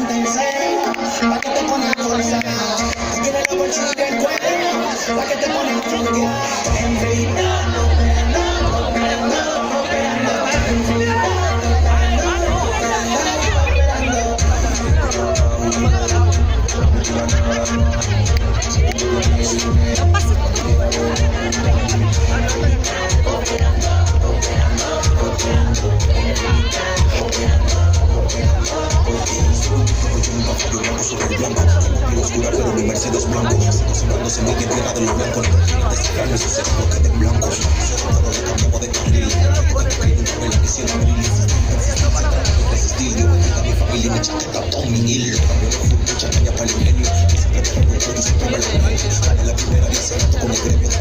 ponte en serio, pa' que te pones bolsa. Tú tienes la bolsita en cuello, pa' que te pones trunca. Enfilando, operando, operando, operando. Enfilando, operando, operando, pero mi Mercedes blanco, concentrándose en mi tierra de los blancos, descifrarme su cerebro que de blanco. Nosotros le cambiamos de carril, en la que siento abril. Resistir, yo bendiga a mi familia y mi chaqueta Tommy Hill. Mucha caña para el ingenio, siempre te recuerdo y siempre me lo creo. Gané la primera vez, se rato con mi gremio.